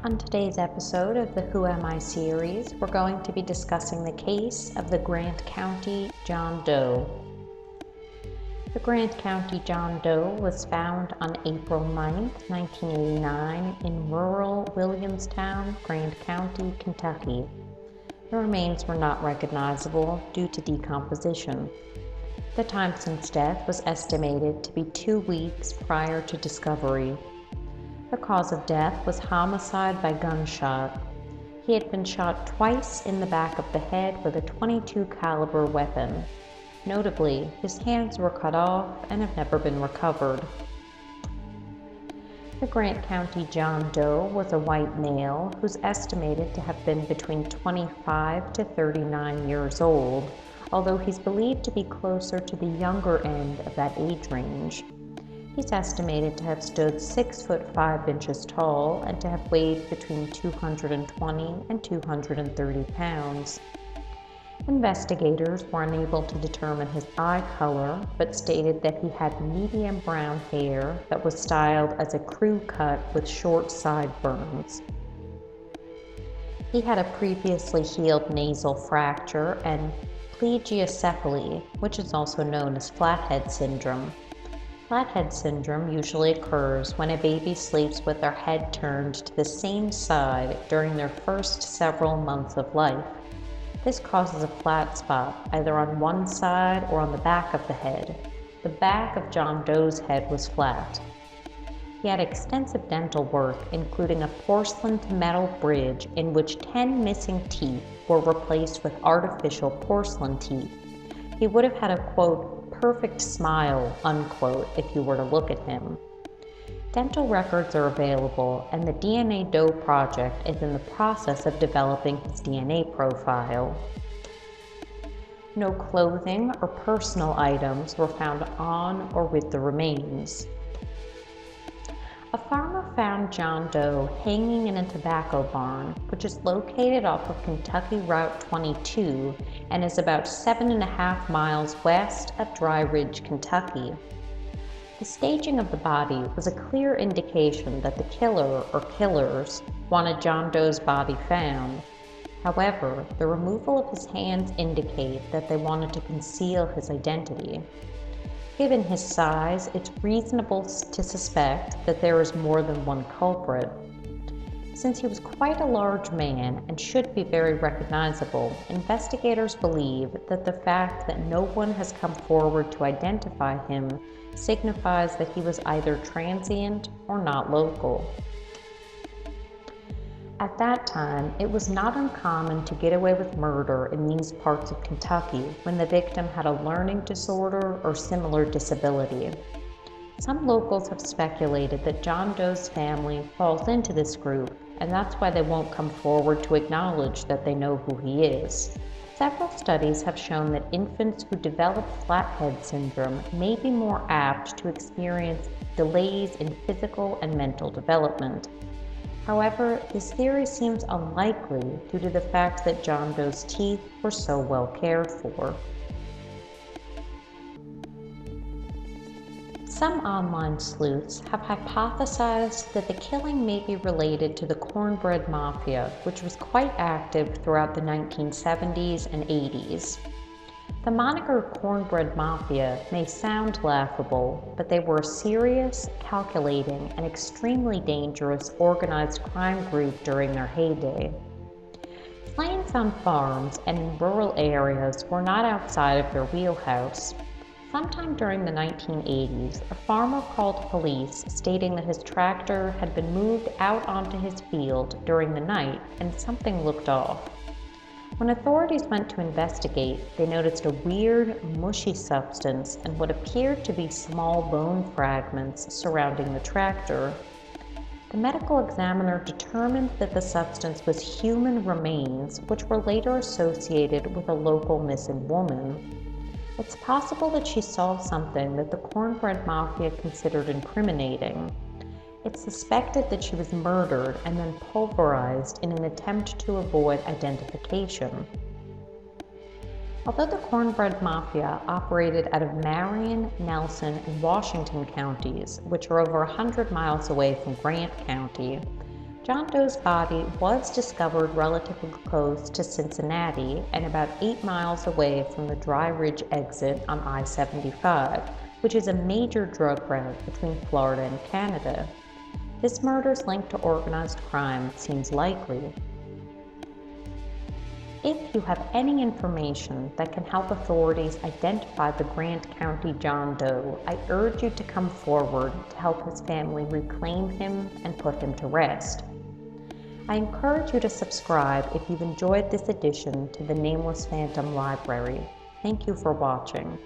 On today's episode of the Who Am I series, we're going to be discussing the case of the Grant County John Doe. The Grant County John Doe was found on April 9, 1989 in rural Williamstown, Grant County, Kentucky. The remains were not recognizable due to decomposition. The time since death was estimated to be 2 weeks prior to discovery. The cause of death was homicide by gunshot. He had been shot twice in the back of the head with a .22 caliber weapon. Notably, his hands were cut off and have never been recovered. The Grant County John Doe was a white male who's estimated to have been between 25 to 39 years old, although he's believed to be closer to the younger end of that age range. He's estimated to have stood 6 foot 5 inches tall and to have weighed between 220 and 230 pounds. Investigators were unable to determine his eye color, but stated that he had medium brown hair that was styled as a crew cut with short sideburns. He had a previously healed nasal fracture and plagiocephaly, which is also known as flathead syndrome. Flathead syndrome usually occurs when a baby sleeps with their head turned to the same side during their first several months of life. This causes a flat spot either on one side or on the back of the head. The back of John Doe's head was flat. He had extensive dental work, including a porcelain to metal bridge in which 10 missing teeth were replaced with artificial porcelain teeth. He would have had a, quote, perfect smile, unquote, if you were to look at him. Dental records are available, and the DNA Doe project is in the process of developing his DNA profile. No clothing or personal items were found on or with the remains. A farmer found John Doe hanging in a tobacco barn, which is located off of Kentucky Route 22 and is about 7.5 miles west of Dry Ridge, Kentucky. The staging of the body was a clear indication that the killer or killers wanted John Doe's body found. However, the removal of his hands indicate that they wanted to conceal his identity. Given his size, it's reasonable to suspect that there is more than one culprit. Since he was quite a large man and should be very recognizable, investigators believe that the fact that no one has come forward to identify him signifies that he was either transient or not local. At that time, it was not uncommon to get away with murder in these parts of Kentucky when the victim had a learning disorder or similar disability. Some locals have speculated that John Doe's family falls into this group, and that's why they won't come forward to acknowledge that they know who he is. Several studies have shown that infants who develop flathead syndrome may be more apt to experience delays in physical and mental development. However, this theory seems unlikely due to the fact that John Doe's teeth were so well cared for. Some online sleuths have hypothesized that the killing may be related to the Cornbread Mafia, which was quite active throughout the 1970s and 80s. The moniker Cornbread Mafia may sound laughable, but they were a serious, calculating, and extremely dangerous organized crime group during their heyday. Flames on farms and in rural areas were not outside of their wheelhouse. Sometime during the 1980s, a farmer called police stating that his tractor had been moved out onto his field during the night and something looked off. When authorities went to investigate, they noticed a weird, mushy substance and what appeared to be small bone fragments surrounding the tractor. The medical examiner determined that the substance was human remains, which were later associated with a local missing woman. It's possible that she saw something that the Cornbread Mafia considered incriminating. It's suspected that she was murdered and then pulverized in an attempt to avoid identification. Although the Cornbread Mafia operated out of Marion, Nelson, and Washington counties, which are over 100 miles away from Grant County, John Doe's body was discovered relatively close to Cincinnati and about 8 miles away from the Dry Ridge exit on I-75, which is a major drug route between Florida and Canada. This murder's link to organized crime seems likely. If you have any information that can help authorities identify the Grant County John Doe, I urge you to come forward to help his family reclaim him and put him to rest. I encourage you to subscribe if you've enjoyed this addition to the Nameless Phantom Library. Thank you for watching.